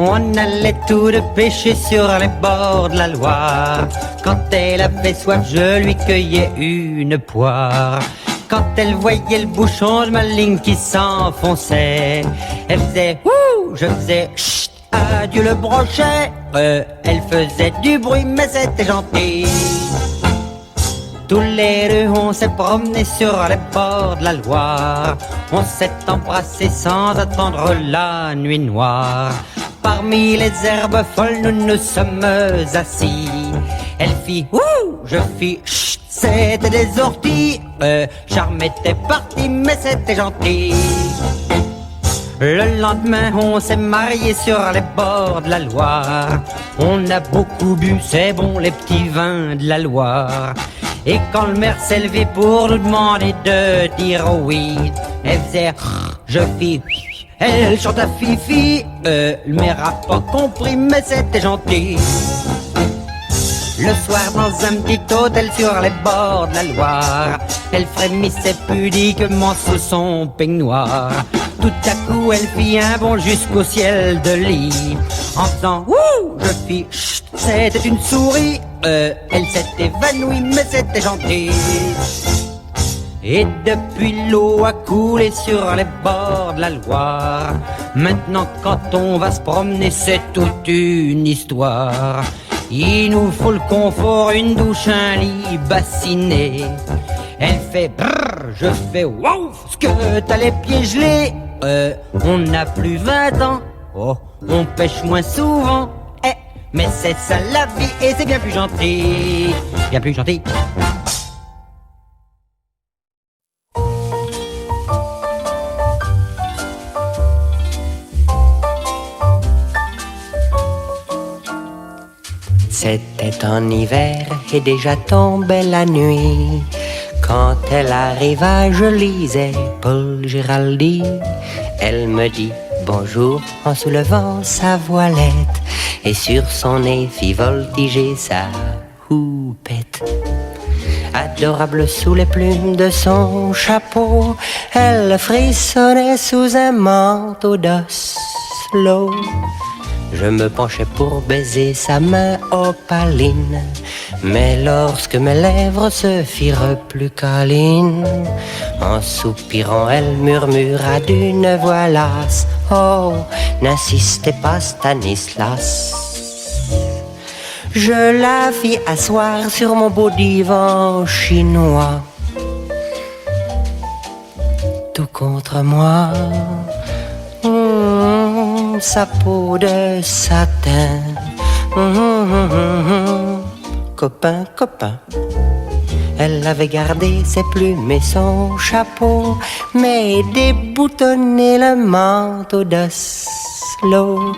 On allait tous de pêcher sur les bords de la Loire. Quand elle avait soif, je lui cueillais une poire. Quand elle voyait le bouchon de ma ligne qui s'enfonçait, elle faisait ouh, je faisais chut, adieu le brochet. Elle faisait du bruit mais c'était gentil. Tous les deux on s'est promenés sur les bords de la Loire. On s'est embrassés sans attendre la nuit noire. Parmi les herbes folles nous nous sommes assis. Elle fit ouh, je fis chut, c'était des orties. Charme était parti mais c'était gentil. Le lendemain on s'est mariés sur les bords de la Loire. On a beaucoup bu, c'est bon les petits vins de la Loire. Et quand le maire s'est levé pour nous demander de dire oui, elle faisait je fis, elle chante à Fifi. Le maire a pas compris mais c'était gentil. Le soir dans un petit hôtel sur les bords de la Loire, elle frémissait pudiquement sous son peignoir. Tout à coup elle fit un bond jusqu'au ciel de lit. En faisant ouh, je fis chut, c'était une souris. Elle s'est évanouie mais c'était gentil. Et depuis l'eau a coulé sur les bords de la Loire. Maintenant quand on va se promener c'est toute une histoire. Il nous faut le confort, une douche, un lit bassiné. Elle fait brrr, je fais wow, ce que t'as les pieds gelés. On n'a plus 20 ans, oh, on pêche moins souvent. Mais c'est ça la vie et c'est bien plus gentil. Bien plus gentil. C'était en hiver et déjà tombait la nuit. Quand elle arriva, je lisais Paul Géraldi. Elle me dit bonjour en soulevant sa voilette et sur son nez fit voltiger sa houppette. Adorable sous les plumes de son chapeau, elle frissonnait sous un manteau d'Oslo. Je me penchais pour baiser sa main opaline, mais lorsque mes lèvres se firent plus câlines, en soupirant elle murmura d'une voix lasse: oh, n'insistez pas Stanislas. Je la fis asseoir sur mon beau divan chinois, tout contre moi. Sa peau de satin, copain, copain. Elle avait gardé ses plumes et son chapeau, mais déboutonné le manteau d'Oslo.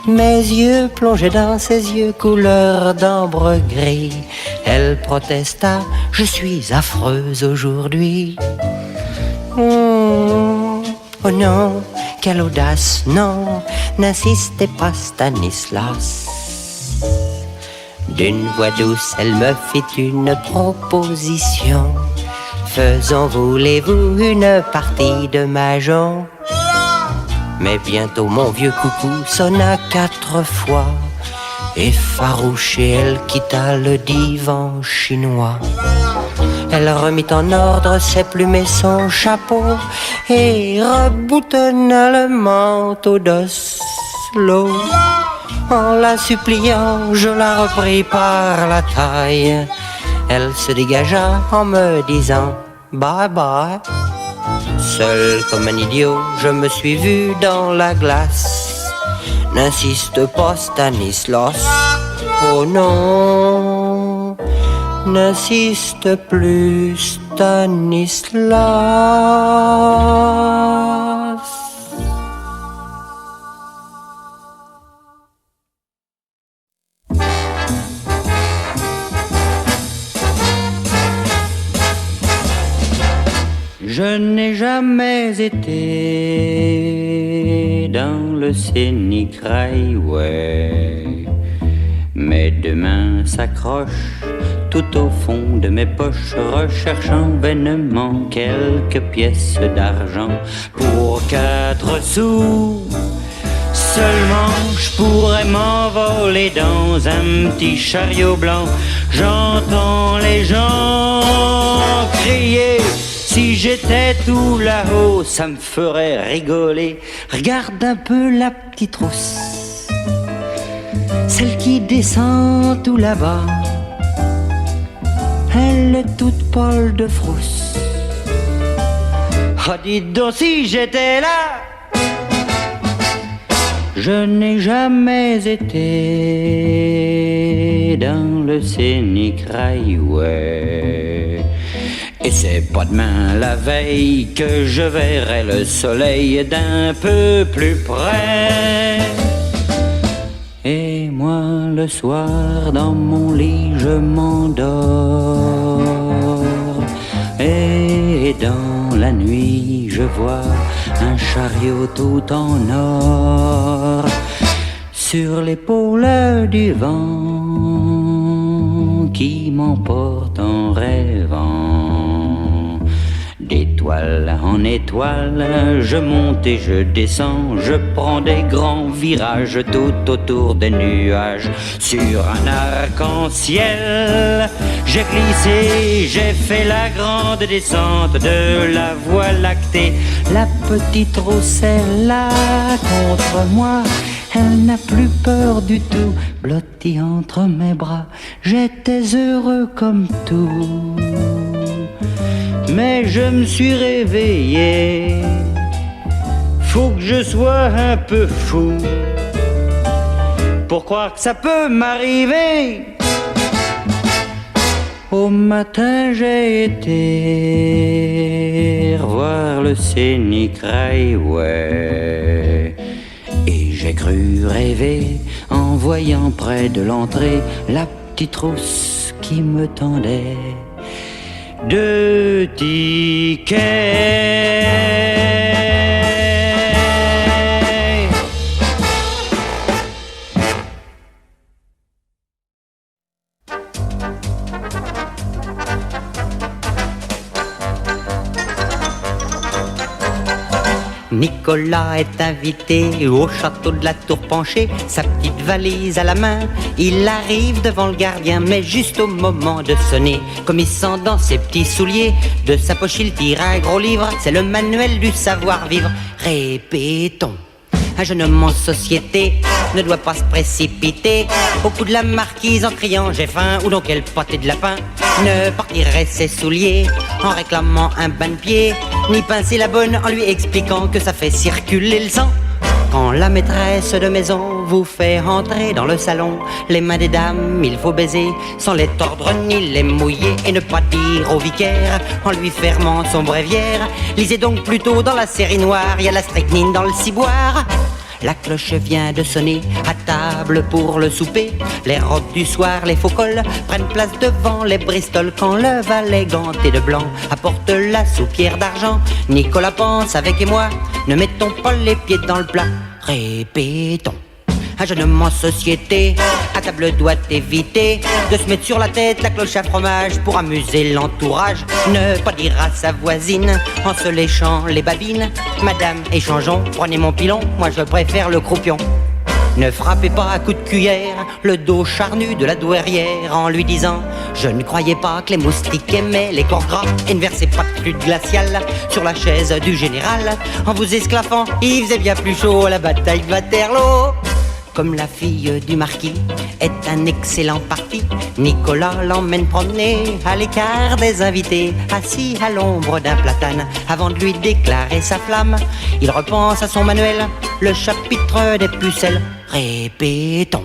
Mes yeux plongeaient dans ses yeux couleur d'ambre gris. Elle protesta: je suis affreuse aujourd'hui. Oh non, quelle audace, non, n'insistez pas Stanislas. D'une voix douce, elle me fit une proposition: faisons, voulez-vous, une partie de mahjong? Mais bientôt mon vieux coucou sonna 4 fois. Effarouchée, elle quitta le divan chinois. Elle remit en ordre ses plumes et son chapeau et reboutonna le manteau d'Oslo. En la suppliant, je la repris par la taille. Elle se dégagea en me disant bye bye. Seul comme un idiot, je me suis vu dans la glace. N'insiste pas Stanislas, oh non, n'insiste plus Stanislas. Je n'ai jamais été dans le scénic railway. Mes 2 mains s'accrochent tout au fond de mes poches, recherchant vainement quelques pièces d'argent. Pour 4 sous, Seulement je pourrais m'envoler dans un petit chariot blanc. J'entends les gens crier. Si j'étais tout là-haut, ça me ferait rigoler. Regarde un peu la petite rousse, celle qui descend tout là-bas. Elle est toute pâle de frousse. Oh, dites donc si j'étais là. Je n'ai jamais été dans le Scénic Railway. Et c'est pas demain la veille que je verrai le soleil d'un peu plus près. Et moi le soir dans mon lit je m'endors. Et dans la nuit je vois un chariot tout en or sur l'épaule du vent qui m'emporte en rêvant. D'étoile en étoile, je monte et je descends, je prends des grands virages tout autour des nuages. Sur un arc-en-ciel, j'ai glissé, j'ai fait la grande descente de la Voie lactée. La petite rousselle là contre moi, elle n'a plus peur du tout. Blottie entre mes bras, j'étais heureux comme tout. Mais je me suis réveillé, faut que je sois un peu fou pour croire que ça peut m'arriver. Au matin j'ai été revoir le Scénic Railway et j'ai cru rêver en voyant près de l'entrée la petite rousse qui me tendait 2 tickets. Nicolas est invité au château de la Tour Penchée, sa petite valise à la main. Il arrive devant le gardien, mais juste au moment de sonner, comme il sent dans ses petits souliers, de sa poche il tire un gros livre. C'est le manuel du savoir-vivre. Répétons. Un jeune homme en société ne doit pas se précipiter au cou de la marquise en criant j'ai faim ou donc quel pâté de lapin. Ne partirait ses souliers en réclamant un bain de pied, ni pincer la bonne en lui expliquant que ça fait circuler le sang. Quand la maîtresse de maison vous fait entrer dans le salon, les mains des dames il faut baiser sans les tordre ni les mouiller, et ne pas dire au vicaire en lui fermant son bréviaire lisez donc plutôt dans la série noire, il y a la strychnine dans le ciboire. La cloche vient de sonner, à table pour le souper. Les robes du soir, les faux cols prennent place devant les Bristol. Quand le valet ganté de blanc apporte la soupière d'argent, Nicolas pense avec émoi, ne mettons pas les pieds dans le plat. Répétons. Un jeune homme en société, à table doit éviter de se mettre sur la tête la cloche à fromage pour amuser l'entourage. Ne pas dire à sa voisine, en se léchant les babines, madame, échangeons, prenez mon pilon, moi je préfère le croupion. Ne frappez pas à coups de cuillère le dos charnu de la douairière en lui disant je ne croyais pas que les moustiques aimaient les corps gras, et ne versez pas de flûte glaciale sur la chaise du général. En vous esclaffant, il faisait bien plus chaud à la bataille de Waterloo. Comme la fille du marquis est un excellent parti, Nicolas l'emmène promener à l'écart des invités. Assis à l'ombre d'un platane, avant de lui déclarer sa flamme, il repense à son manuel, le chapitre des pucelles. Répétons.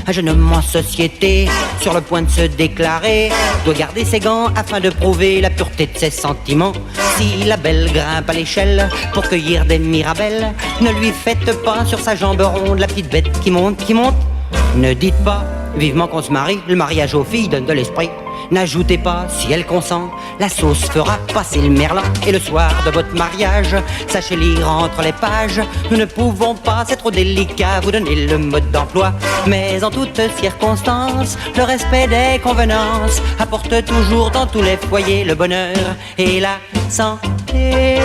Un jeune homme en société, sur le point de se déclarer, doit garder ses gants afin de prouver la pureté de ses sentiments. Si la belle grimpe à l'échelle pour cueillir des mirabelles, ne lui faites pas sur sa jambe ronde la petite bête qui monte, qui monte. Ne dites pas vivement qu'on se marie, le mariage aux filles donne de l'esprit. N'ajoutez pas, si elle consent, la sauce fera passer le merlan. Et le soir de votre mariage, sachez lire entre les pages, nous ne pouvons pas, c'est trop délicat, vous donner le mode d'emploi. Mais en toutes circonstances, le respect des convenances apporte toujours dans tous les foyers le bonheur et la santé.